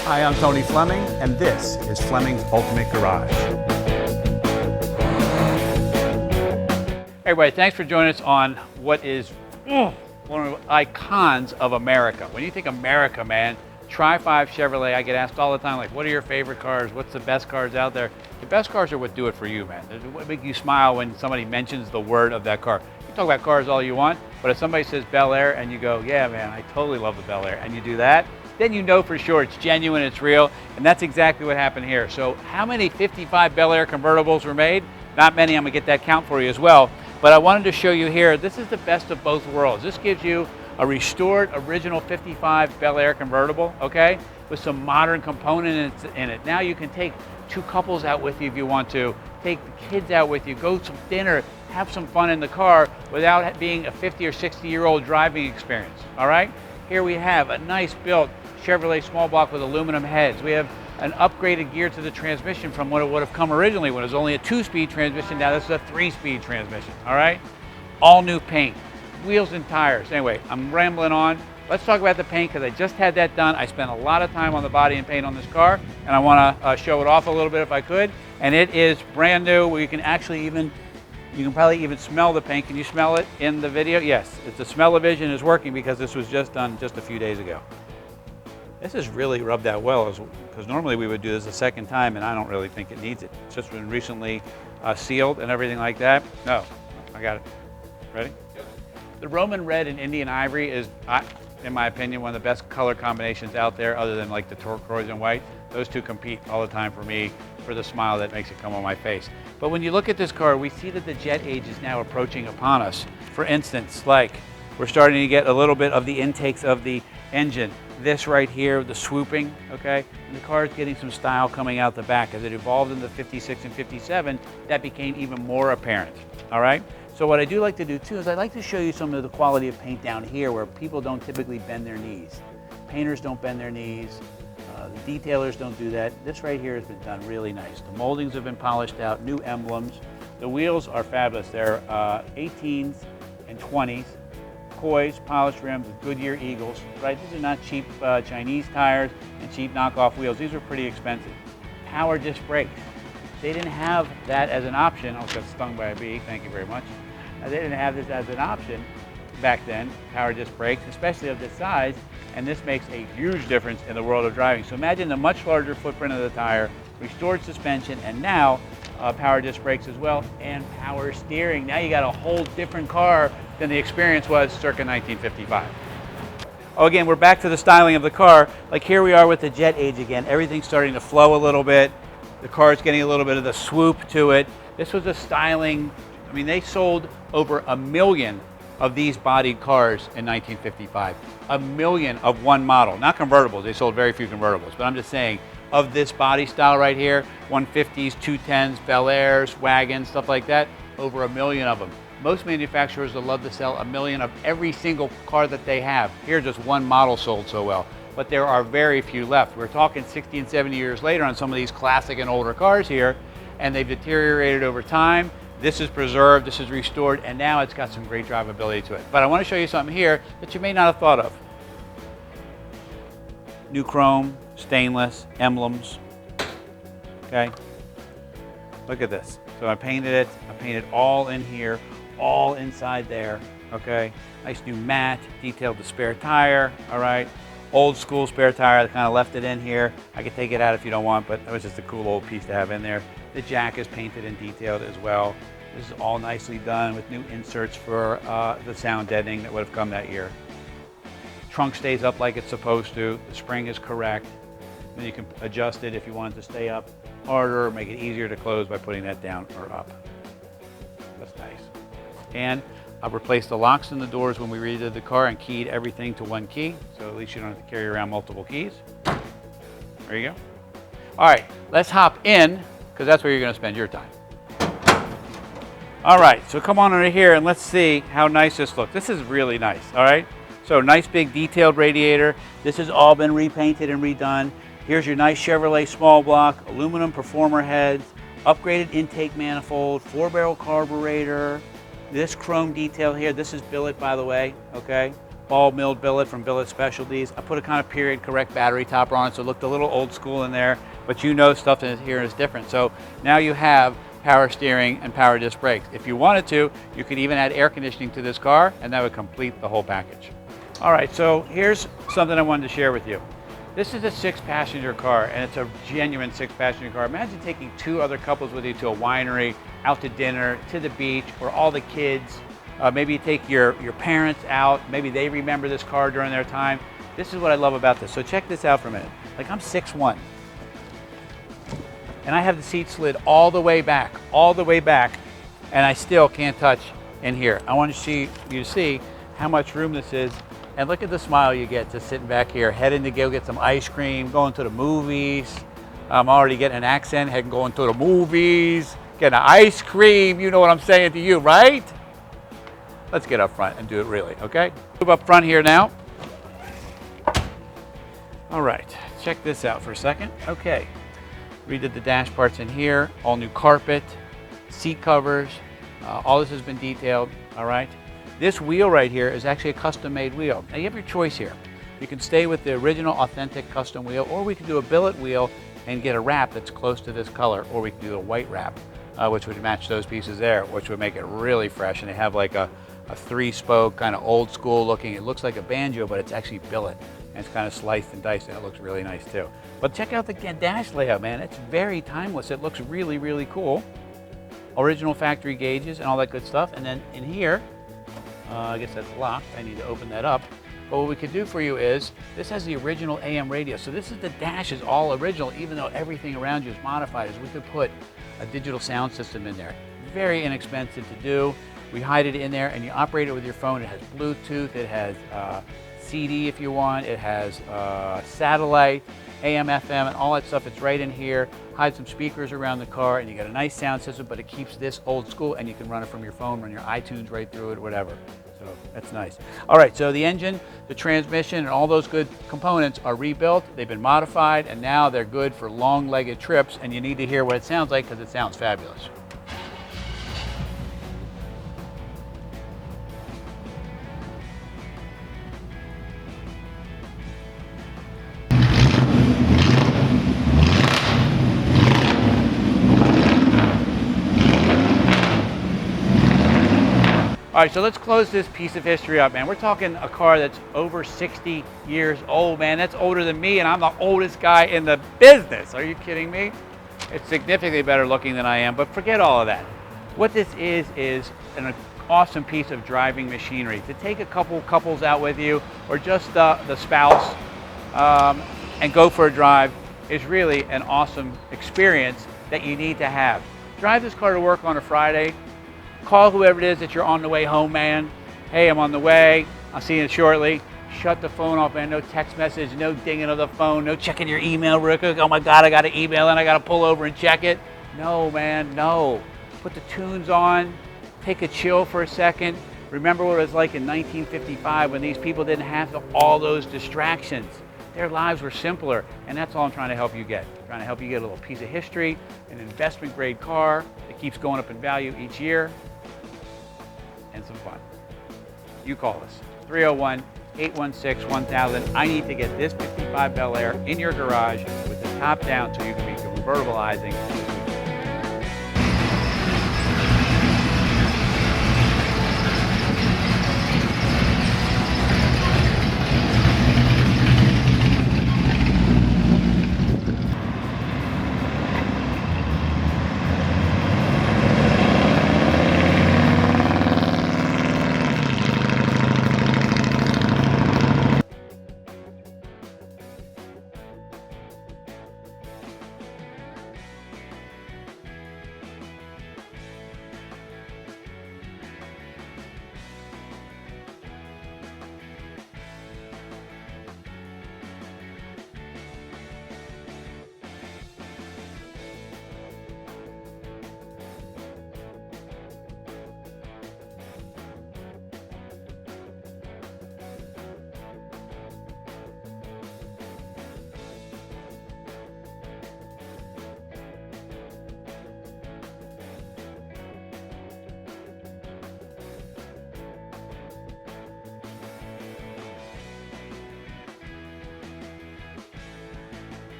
Hi, I'm Tony Fleming, and this is Fleming's Ultimate Garage. Hey everybody, thanks for joining us on what is one of the icons of America. When you think America, man, Tri-5 Chevrolet, I get asked all the time, like, what are your favorite cars? What's the best cars out there? The best cars are what do it for you, man. They're what make you smile when somebody mentions the word of that car. You talk about cars all you want, but if somebody says Bel Air and you go, yeah, man, I totally love the Bel Air, and you do that, then you know for sure it's genuine, it's real, and that's exactly what happened here. So how many 55 Bel Air convertibles were made? Not many. I'm gonna get that count for you as well. But I wanted to show you here, this is the best of both worlds. This gives you a restored original 55 Bel Air convertible, okay, with some modern components in it. Now you can take two couples out with you if you want to, take the kids out with you, go to dinner, have some fun in the car without being a 50 or 60-year-old driving experience, all right? Here we have a nice built Chevrolet small block with aluminum heads. We have an upgraded gear to the transmission from what it would have come originally when it was only a 2-speed transmission. Now this is a 3-speed transmission, all right? All new paint, wheels and tires. Anyway, I'm rambling on. Let's talk about the paint because I just had that done. I spent a lot of time on the body and paint on this car, and I want to show it off a little bit if I could. And it is brand new, where you can actually even, you can probably even smell the paint. Can you smell it in the video? Yes, it's the smell-o-vision is working because this was just done just a few days ago. This has really rubbed out well, because normally we would do this a second time, and I don't really think it needs it. It's just been recently sealed and everything like that. No, I got it. Ready? Yep. The Roman red and Indian ivory is, in my opinion, one of the best color combinations out there, other than like the turquoise and white. Those two compete all the time for me for the smile that makes it come on my face. But when you look at this car, we see that the jet age is now approaching upon us. For instance, like we're starting to get a little bit of the intakes of the engine. This right here, the swooping, okay? And the car is getting some style coming out the back. As it evolved in the 56 and 57, that became even more apparent, all right? So what I do like to do too is I like to show you some of the quality of paint down here where people don't typically bend their knees. Painters don't bend their knees. The detailers don't do that. This right here has been done really nice. The moldings have been polished out, new emblems. The wheels are fabulous. They're 18s and 20s. Kois, polished rims with Goodyear Eagles, right? These are not cheap Chinese tires and cheap knockoff wheels. These are pretty expensive. Power disc brakes. They didn't have that as an option. I almost got stung by a bee, thank you very much. They didn't have this as an option back then, power disc brakes, especially of this size, and this makes a huge difference in the world of driving. So imagine the much larger footprint of the tire, restored suspension, and now power disc brakes as well, and power steering. Now you got a whole different car than the experience was circa 1955. Oh, again, we're back to the styling of the car. Like here we are with the jet age again. Everything's starting to flow a little bit. The car's getting a little bit of the swoop to it. This was a styling, I mean, they sold over 1 million of these bodied cars in 1955. 1 million of one model, not convertibles. They sold very few convertibles, but I'm just saying, of this body style right here, 150s, 210s, Bel Airs, wagons, stuff like that, over 1 million of them. Most manufacturers will love to sell 1 million of every single car that they have. Here, just one model sold so well, but there are very few left. We're talking 60 and 70 years later on some of these classic and older cars here, and they've deteriorated over time. This is preserved, this is restored, and now it's got some great drivability to it. But I want to show you something here that you may not have thought of. New chrome, stainless, emblems, okay? Look at this. So I painted all in here, all inside there, okay? Nice new matte, detailed the spare tire, all right? Old school spare tire, I kind of left it in here. I could take it out if you don't want, but it was just a cool old piece to have in there. The jack is painted and detailed as well. This is all nicely done with new inserts for the sound deadening that would have come that year. Trunk stays up like it's supposed to. The spring is correct. Then you can adjust it if you want it to stay up harder, make it easier to close by putting that down or up. That's nice. And I've replaced the locks in the doors when we redid the car and keyed everything to one key, so at least you don't have to carry around multiple keys. There you go. All right, let's hop in, because that's where you're going to spend your time. All right, so come on over here and let's see how nice this looks. This is really nice, all right? So nice big detailed radiator. This has all been repainted and redone. Here's your nice Chevrolet small block, aluminum performer heads, upgraded intake manifold, 4-barrel carburetor, this chrome detail here. This is billet, by the way, okay? ball milled billet from Billet Specialties. I put a kind of period correct battery topper on it, so it looked a little old school in there, but you know stuff in here is different. So now you have power steering and power disc brakes. If you wanted to, you could even add air conditioning to this car, and that would complete the whole package. All right, so here's something I wanted to share with you. This is a 6-passenger car, and it's a genuine 6-passenger car. Imagine taking 2 other couples with you to a winery, out to dinner, to the beach, or all the kids. Maybe you take your parents out. Maybe they remember this car during their time. This is what I love about this. So check this out for a minute. Like, I'm 6'1", and I have the seat slid all the way back, and I still can't touch in here. I want you to see how much room this is. And look at the smile you get just sitting back here, heading to go get some ice cream, going to the movies. I'm already getting an accent, heading going to the movies, getting ice cream. You know what I'm saying to you, right? Let's get up front and do it really, okay? Move up front here now. All right, check this out for a second. Okay, redid the dash parts in here, all new carpet, seat covers, all this has been detailed, all right? This wheel right here is actually a custom-made wheel. Now you have your choice here. You can stay with the original authentic custom wheel, or we can do a billet wheel and get a wrap that's close to this color, or we can do a white wrap, which would match those pieces there, which would make it really fresh. And they have like a 3-spoke, kind of old school looking. It looks like a banjo, but it's actually billet. And it's kind of sliced and diced, and it looks really nice too. But check out the dash layout, man. It's very timeless. It looks really, really cool. Original factory gauges and all that good stuff. And then in here, I guess that's locked. I need to open that up. But what we could do for you is, this has the original AM radio. So this is the dash is all original, even though everything around you is modified. Is we could put a digital sound system in there. Very inexpensive to do. We hide it in there, and you operate it with your phone. It has Bluetooth. It has CD if you want. It has satellite, AM, FM, and all that stuff. It's right in here. Hide some speakers around the car, and you got a nice sound system, but it keeps this old school, and you can run it from your phone, run your iTunes right through it, whatever. So that's nice. All right, so the engine, the transmission, and all those good components are rebuilt. They've been modified, and now they're good for long-legged trips, and you need to hear what it sounds like because it sounds fabulous. All right, so let's close this piece of history up, man. We're talking a car that's over 60 years old, man. That's older than me, and I'm the oldest guy in the business. Are you kidding me? It's significantly better looking than I am, but forget all of that. What this is an awesome piece of driving machinery. To take a couple couples out with you, or just the spouse, and go for a drive is really an awesome experience that you need to have. Drive this car to work on a Friday. Call whoever it is that you're on the way home, man. Hey, I'm on the way. I'll see you shortly. Shut the phone off, man. No text message, no dinging of the phone, no checking your email real quick. Oh my God, I got an email and I got to pull over and check it. No, man, no. Put the tunes on. Take a chill for a second. Remember what it was like in 1955 when these people didn't have all those distractions. Their lives were simpler, and that's all I'm trying to help you get. I'm trying to help you get a little piece of history, an investment-grade car that keeps going up in value each year, and some fun. You call us, 301-816-1000. I need to get this 55 Bel Air in your garage with the top down so you can be convertibilizing